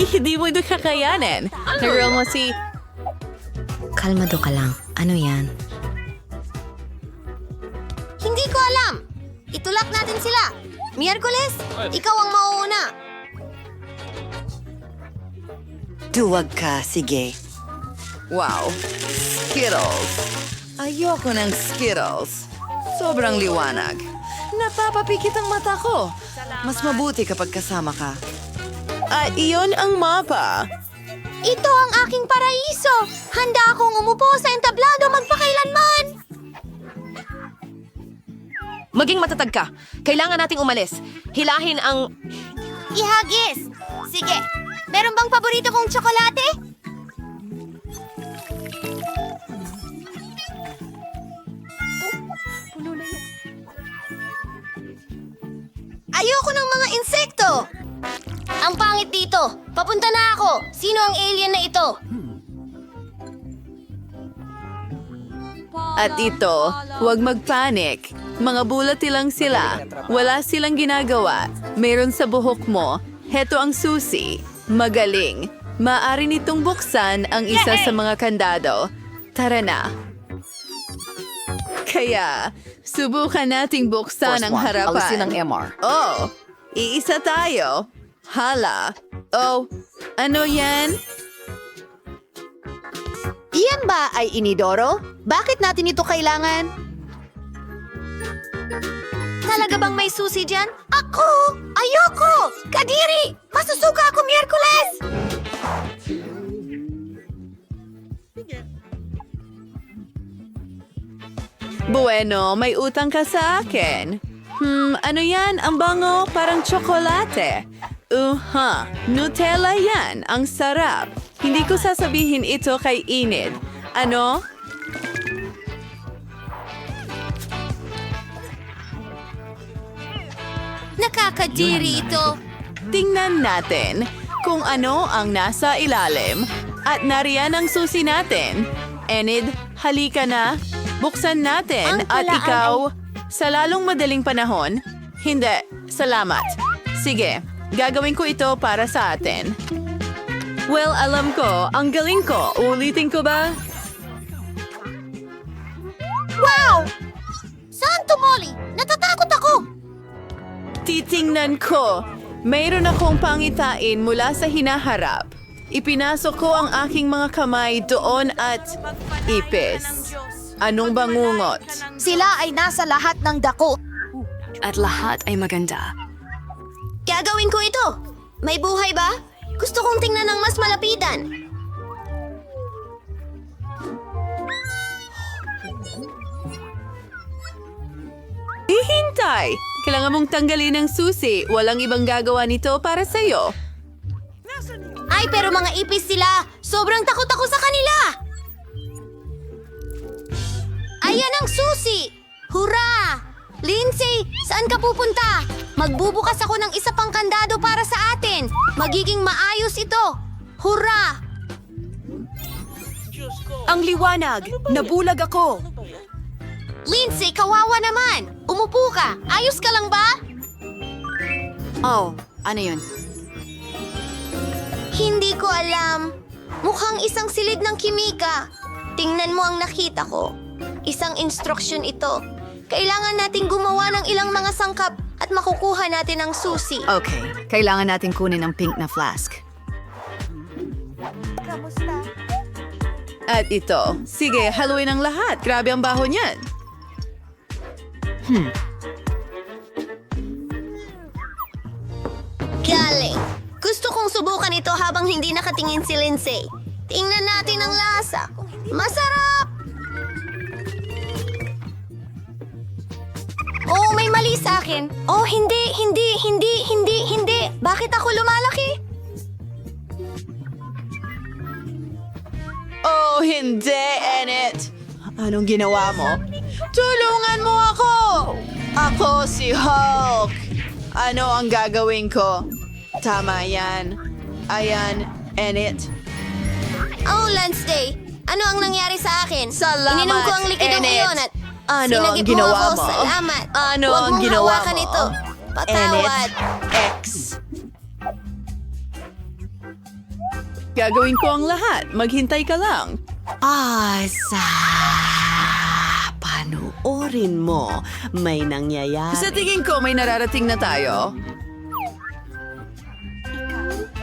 Hindi mo ito kakayanin. Naroon mo si... Kalmado ka lang. Ano yan? Hindi ko alam. Itulak natin sila. Miyerkules, ikaw ang mauuna. Duwag ka, sige. Wow, Skittles. Ayoko ng Skittles. Sobrang liwanag. Napapapikit ang mata ko. Mas mabuti kapag kasama ka. At iyon ang mapa. Ito ang aking paraiso. Handa akong umupo sa entablado magpakailanman. Maging matatag ka. Kailangan nating umalis. Hilahin ang... Ihagis. Sige. Meron bang paborito kong tsokolate? Ayoko ng mga insekto. Ang pangit dito. Papunta na ako. Sino ang alien na ito? At ito, huwag magpanik. Mga bulati lang sila. Wala silang ginagawa. Meron sa buhok mo. Heto ang susi. Magaling. Maaari nitong buksan ang isa sa mga kandado. Tara na. Kaya, subukan nating buksan ang harapan. Alisin ang MR. Oh, iisa tayo. Hala. Oh, ano yan? Iyan ba ay inidoro? Bakit natin ito kailangan? Talaga bang may susi dyan? Ako! Ayoko! Kadiri! Masusuka ako Miyerkules! Bueno, may utang ka sa akin. Ano yan? Ang bango, parang tsokolate. Nutella yan. Ang sarap. Hindi ko sasabihin ito kay Enid. Ano? Nakakadiri ito. Tingnan natin kung ano ang nasa ilalim. At nariyan ang susi natin. Enid, halika na. Buksan natin Ang at talaan ikaw, sa lalong madaling panahon, hindi, salamat. Sige, gagawin ko ito para sa atin. Well, alam ko, ang galing ko. Ulitin ko ba? Wow! Santo Molly! Natatakot ako! Titingnan ko. Mayroon akong pangitain mula sa hinaharap. Ipinasok ko ang aking mga kamay doon at ipis. Anong bangungot? Sila ay nasa lahat ng dako. At lahat ay maganda. Gagawin ko ito. May buhay ba? Gusto kong tingnan ng mas malapitan. Hihintay! Kailangan mong tanggalin ang susi. Walang ibang gagawa nito para sa'yo. Ay, pero mga ipis sila. Sobrang takot ako sa kanila. Ayan ang susi! Hurra! Lindsay, saan ka pupunta? Magbubukas ako ng isa pang kandado para sa atin. Magiging maayos ito. Hurra! Ang liwanag! Nabulag ako! Lindsay, kawawa naman. Umupo ka. Ayos ka lang ba? Oh, ano yun? Hindi ko alam. Mukhang isang silid ng kimika. Tingnan mo ang nakita ko. Isang instruksyon ito. Kailangan nating gumawa ng ilang mga sangkap at makukuha natin ang susi. Okay, kailangan natin kunin ang pink na flask. At ito. Sige, haluin ang lahat. Grabe ang baho niyan. Galing. Gusto kong subukan ito habang hindi nakatingin si Lindsay. Tingnan natin ang lasa. Masarap! Oh, may mali sa akin. Oh, hindi. Bakit ako lumalaki? Oh, hindi, Enid. Anong ginawa mo? Tulungan mo ako! Ako si Hulk! Ano ang gagawin ko? Tama yan. Ayan, Enid. Oh, Lance Day. Ano ang nangyari sa akin? Salamat, Ininom ko ang likidong Enid. iyon at Ano ang sinagip ginawa ako. mo? Salamat. Ano Huwag ang mong ginawa hawakan mo? ito. Patawad. Enid X. Gagawin ko ang lahat. Maghintay ka lang. Panoorin mo. May nangyayari. Sa tingin ko may nararating na tayo.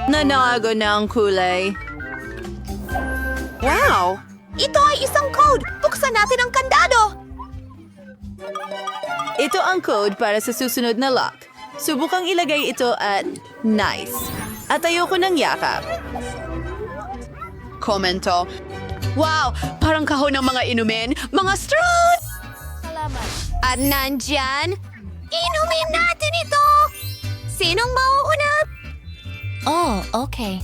Nanago na ang kulay. Wow! Ito ay isang code! Buksan natin ang kandado! Ito ang code para sa susunod na lock. Subukang ilagay ito at nice. At ayoko ng yakap. Komento. Wow! Parang kahon ng mga inumin. Mga straws! At nandyan, inumin natin ito! Sinong mauuna? Oh, okay.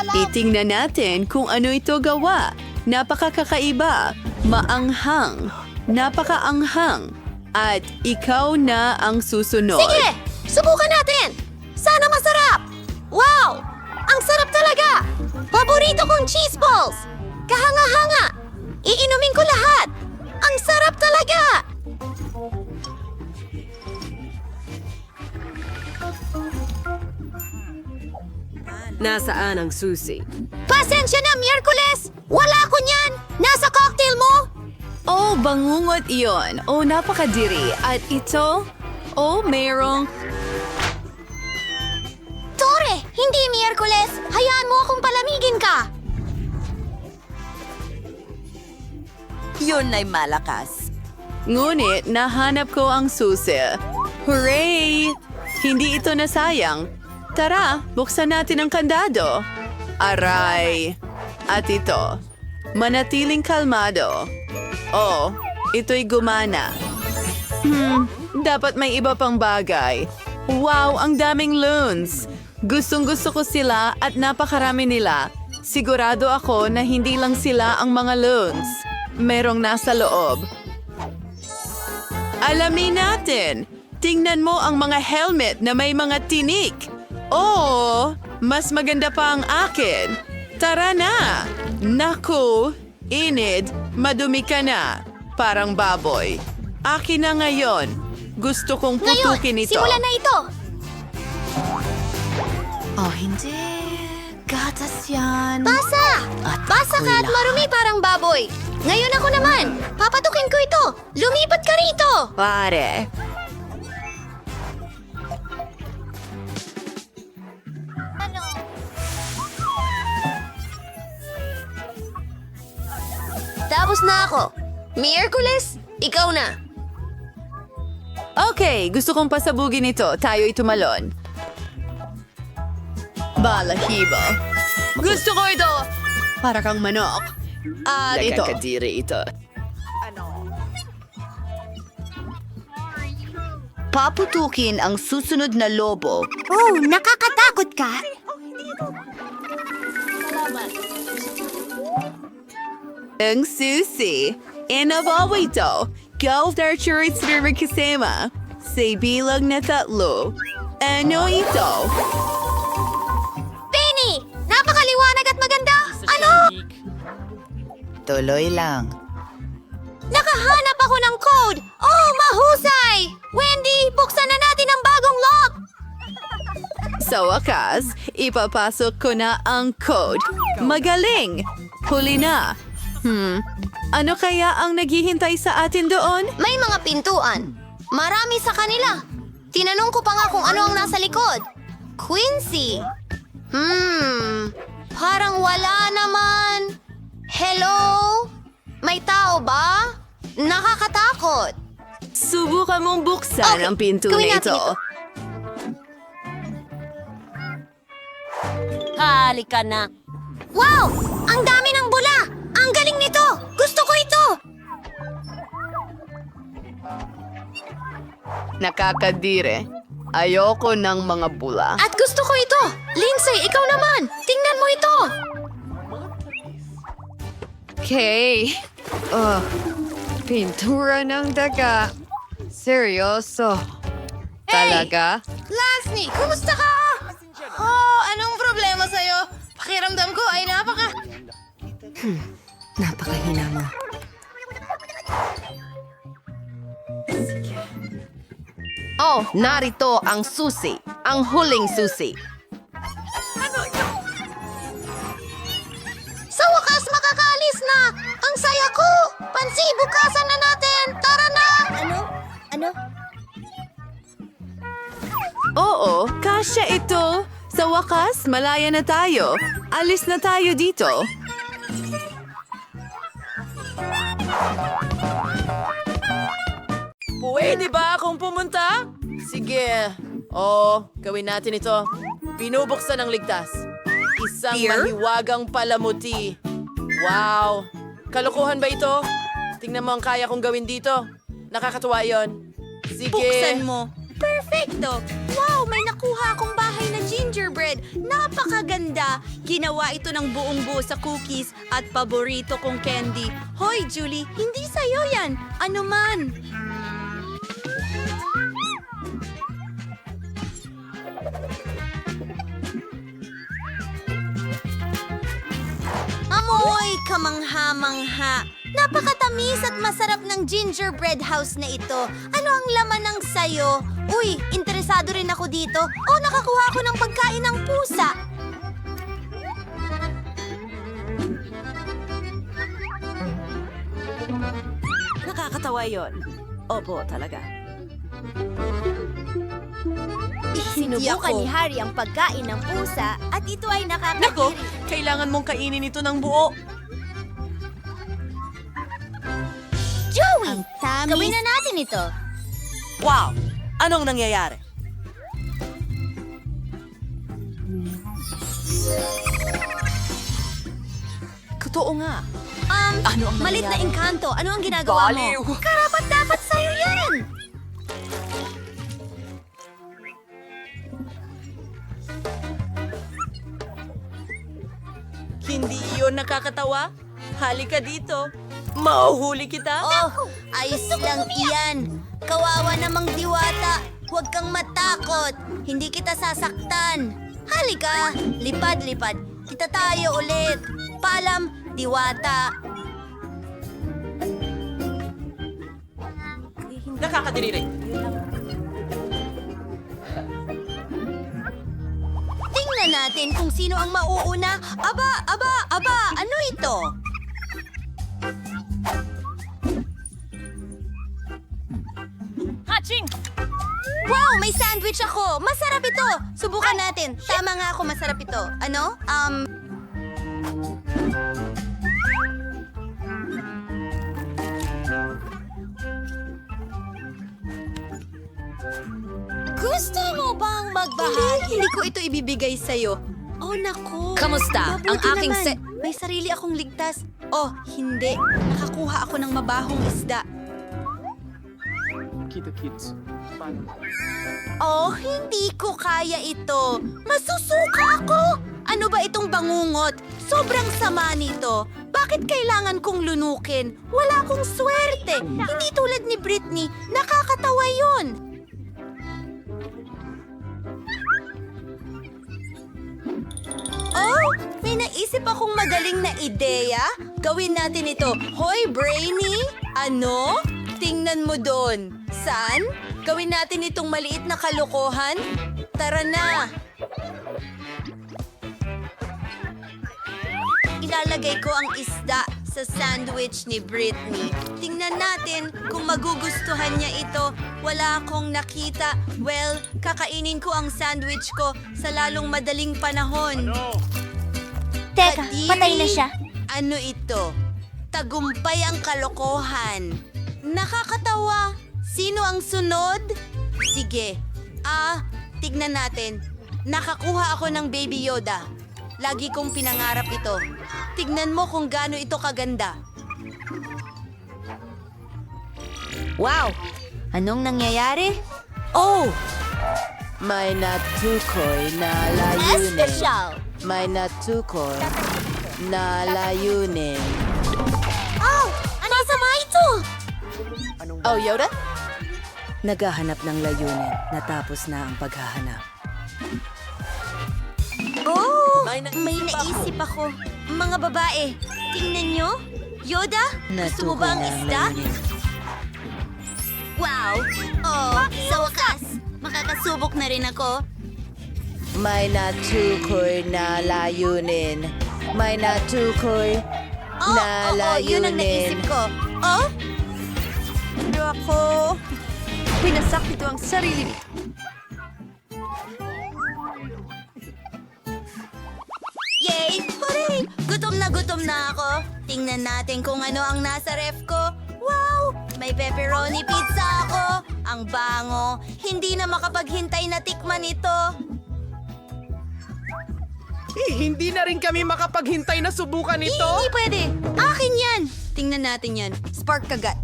Titingnan natin kung ano ito gawa. Napakakaiba, maanghang, napakaanghang. At ikaw na ang susunod. Sige! Subukan natin! Sana masarap! Wow! Ang sarap talaga! Paborito kong cheese balls! Kahanga-hanga! Iinumin ko lahat! Ang sarap talaga! Nasaan ang susi? Pasensya na, Miyerkules! Wala ko niyan! Nasa cocktail mo! Oh, bangungot iyon. Oh, napakadiri. At ito? Oh, mayroong... Tore! Hindi, Miyerkules! Hayaan mo akong palamigin ka! Yun ay malakas. Ngunit nahanap ko ang susi. Hooray! Hindi ito nasayang. Tara, buksan natin ang kandado. Aray! At ito, manatiling kalmado. Oh, ito'y gumana. Dapat may iba pang bagay. Wow, ang daming loons! Gustong-gusto ko sila at napakarami nila. Sigurado ako na hindi lang sila ang mga loons. Merong nasa loob. Alamin natin! Tingnan mo ang mga helmet na may mga tinik. Oh, mas maganda pa ang akin. Tara na! Naku, inid, madumi ka na. Parang baboy. Akin na ngayon. Gusto kong putukin ito. Simulan na ito! Oh, hindi. Gatas yan. Basa! Basa ka at marumi parang baboy. Ngayon ako naman. Papatukin ko ito. Lumipat ka rito. Pare. Tapos na ako. Miyerkules, ikaw na. Okay, gusto kong pasabugin ito. Tayo'y tumalon. Balahibo. Gusto ko ito! Para kang manok. At ito. Nakakadiri ito. Paputukin ang susunod na lobo. Oh, nakakatakot ka? Ang susi. Inabawa ito. Golf Archery Spirit kasama. Sa bilang na 3. Ano ito? Penny! Napakaliwanag at maganda! Ano? Tuloy lang. Nakahanap ako ng code! Oh, mahusay! Wendy, buksan na natin ang bagong lock! Sa wakas, ipapasok ko na ang code. Magaling! Huli na. Ano kaya ang naghihintay sa atin doon? May mga pintuan. Marami sa kanila. Tinanong ko pa nga kung ano ang nasa likod. Quincy. Parang wala naman. Hello? May tao ba? Nakakatakot. Subukan mong buksan Okay, ang pinto gawin na natin ito. ito. Halika na. Wow! Ang dami ng bula! Ang galing nito! Gusto ko ito! Nakakadire. Ayoko ng mga bula. At gusto ko ito! Lindsay, ikaw naman! Tingnan mo ito! Okay. Pintura ng daga. Seryoso. Talaga? Lasny, kumusta ka? Oh, anong problema sa'yo? Pakiramdam ko ay Napakahina mo. Oh, narito ang susi. Ang huling susi. Pansi, bukasan na natin! Tara na! Ano? Oo, kasya ito. Sa wakas, malaya na tayo. Alis na tayo dito. Pwede ba akong pumunta? Sige. Gawin natin ito. Binubuksan ng ligtas. Isang mahiwagang palamuti. Wow! Kalokohan ba ito? Tingnan mo ang kaya kong gawin dito. Nakakatuwa yon. Sige. Buksan mo. Perfecto! Wow, may nakuha akong bahay na gingerbread. Napakaganda. Ginawa ito ng buong buo sa cookies at paborito kong candy. Hoy, Julie, hindi sa'yo yan. Ano man. Amoy kamangha-mangha. Napakatamis at masarap ng gingerbread house na ito. Ano ang laman ng sayo? Uy, interesado rin ako dito. Nakakuha ako ng pagkain ng pusa. Nakakatawa yon. Opo, talaga. Sinubukan ni Harry ang pagkain ng pusa at ito ay Nako, kailangan mong kainin ito ng buo. Joey! Ang tamis. Gawin na natin ito. Wow! Anong nangyayari? Totoo nga. Ano ang Malit na nangyayari? engkanto. Ano ang ginagawa Baliw. mo? Karapat dapat sa'yo yan! Hindi yun nakakatawa? Halika dito. Mauhuli kita. Ayos lang iyan. Kawawa namang diwata. Huwag kang matakot. Hindi kita sasaktan. Halika, lipad-lipad. Kita tayo ulit. Paalam, diwata. Nakakadiri. Tingnan natin kung sino ang mauuna. Aba, ano ito? Wow, may sandwich ako. Masarap ito. Subukan natin. Tama nga ako, masarap ito. Ano? Gusto mo bang magbahagi? Hindi ko ito ibibigay sa'yo. Oh, naku. Kamusta? Mabuti Ang aking naman. May sarili akong ligtas. Oh, hindi. Nakakuha ako ng mabahong isda. Oh, hindi ko kaya ito. Masusuka ako! Ano ba itong bangungot? Sobrang sama nito. Bakit kailangan kong lunukin? Wala akong swerte. Hindi tulad ni Britney. Nakakatawa yun. Oh, may naisip akong magaling na ideya. Gawin natin ito. Hoy, Brainy! Ano? Tingnan mo doon. Saan? Gawin natin itong maliit na kalokohan? Tara na! Ilalagay ko ang isda sa sandwich ni Britney. Tingnan natin kung magugustuhan niya ito. Wala akong nakita. Well, kakainin ko ang sandwich ko sa lalong madaling panahon. Teka, Kadiri, patay na siya. Ano ito? Tagumpay ang kalokohan. Nakakatawa. Sino ang sunod? Sige. Tignan natin. Nakakuha ako ng Baby Yoda. Lagi kong pinangarap ito. Tignan mo kung gaano ito kaganda. Wow! Anong nangyayari? Oh! May natukoy na layunin. Espesyal! May natukoy na layunin. Oh! Ano sama ito? Oh, Yoda? Naghahanap ng layunin. Natapos na ang paghahanap. Oh! May May naisip ako. Mga babae, tingnan nyo. Yoda, gusto mo Natukoy ba ang na ang isda? layunin. Wow! Oh, sa wakas, makakasubok na rin ako. May natukoy na layunin. May natukoy na Oo, yun ang layunin. naisip ko. Oh? Pero ako... Pinasak nito ang sarili nito. Yay! Hooray! Gutom na ako. Tingnan natin kung ano ang nasa ref ko. Wow! May pepperoni pizza ako. Ang bango. Hindi na makapaghintay na tikman ito. Hindi na rin kami makapaghintay na subukan ito. Hindi pwede. Akin yan. Tingnan natin yan. Spark kagat.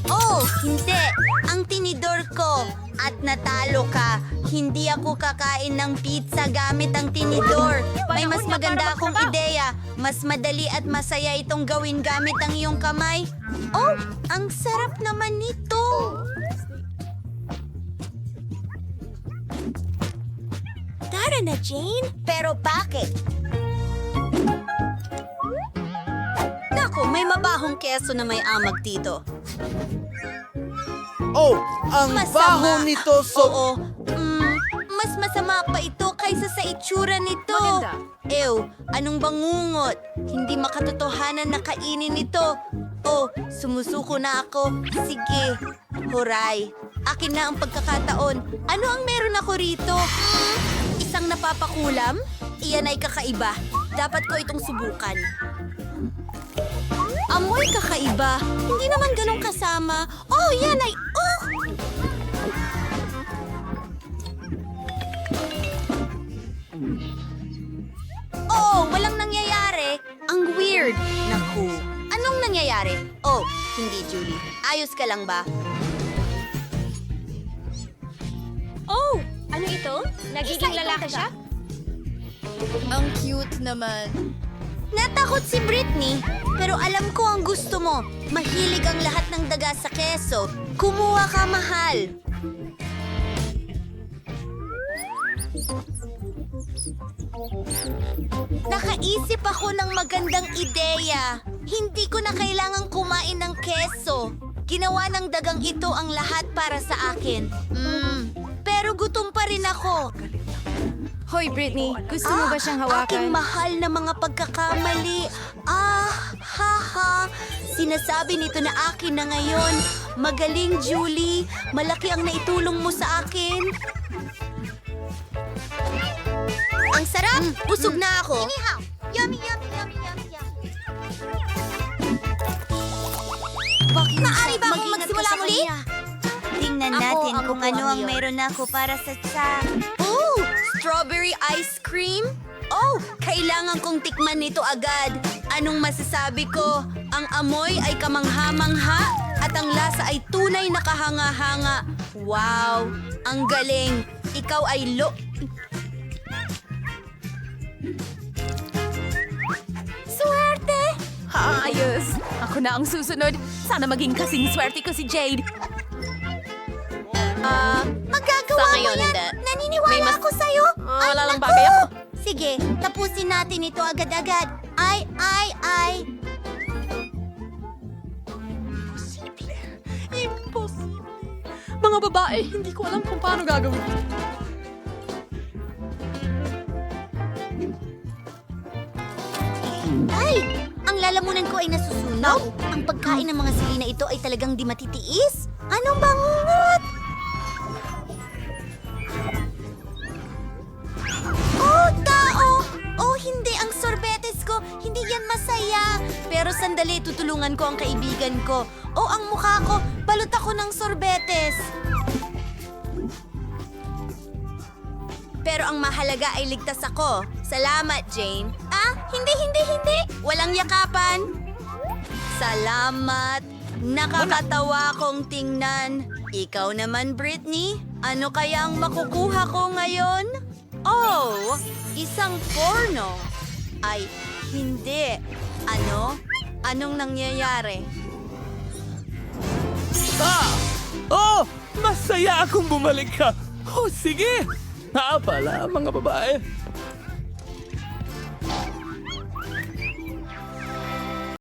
Oh, hindi. Ang tinidor ko. At natalo ka. Hindi ako kakain ng pizza gamit ang tinidor. May mas maganda akong ideya. Mas madali at masaya itong gawin gamit ang iyong kamay. Oh, ang sarap naman nito. Tara na, Jane. Pero bakit? Naku, may mabahong keso na may amag dito. Oh, ang baho nito Oo. Mas masama pa ito kaysa sa itsura nito. Maganda. Ew, anong bangungot? Hindi makatotohanan na kainin ito. Oh, sumusuko na ako. Sige, huray. Akin na ang pagkakataon. Ano ang meron ako rito? Isang napapakulam? Iyan ay kakaiba. Dapat ko itong subukan. Amoy kakaiba. Hindi naman ganun kasama. Oh, yan ay... Oh! Oh, walang nangyayari. Ang weird. Naku. Anong nangyayari? Oh, hindi, Julie. Ayos ka lang ba? Oh, ano ito? Nagiging lalaki siya? Ang cute naman. Natakot si Britney, pero alam ko ang gusto mo. Mahilig ang lahat ng daga sa keso. Kumuha ka, mahal. Nakaisip ako ng magandang ideya. Hindi ko na kailangang kumain ng keso. Ginawa ng dagang ito ang lahat para sa akin. Pero gutom pa rin ako. Hoy, Britney. Gusto mo ba siyang hawakan? Aking mahal na mga pagkakamali. Haha. Sinasabi nito na akin na ngayon. Magaling, Julie. Malaki ang naitulong mo sa akin. Ang sarap! Busog na ako. Yummy, yummy, yummy, yummy, yummy. Maaari ba akong magsimula muli? Tingnan natin kung ano ang meron ako para sa chat. Oh! Strawberry ice cream? Oh! Kailangan kong tikman nito agad. Anong masasabi ko? Ang amoy ay kamangha-mangha at ang lasa ay tunay na kahanga-hanga. Wow! Ang galing! Ikaw ay Swerte! Ayos. Ako na ang susunod. Sana maging kasing swerte ko si Jade. Magagawa Sa mo ngayon, yan! hindi. Naniniwala ako sa'yo! Ay, wala lang naku! bagay ako. Sige, tapusin natin ito agad-agad. Ay! Impossible. Mga babae, hindi ko alam kung paano gagawin. Ay! Ang lalamunan ko ay nasusunog. Ang pagkain ng mga sili na ito ay talagang di matitiis. Anong bangungot? Oh, tao! Oh, hindi. Ang sorbetes ko. Hindi yan masaya. Pero sandali, tutulungan ko ang kaibigan ko. Oh, ang mukha ko. Balot ako ng sorbetes. Pero ang mahalaga ay ligtas ako. Salamat, Jane. Hindi. Walang yakapan. Salamat. Nakakatawa kong tingnan. Ikaw naman, Britney. Ano kaya ang makukuha ko ngayon? Oh, isang porno. Ay, hindi. Ano? Anong nangyayari? Oh, masaya akong bumalik ka. Oh, sige. Pala, mga babae.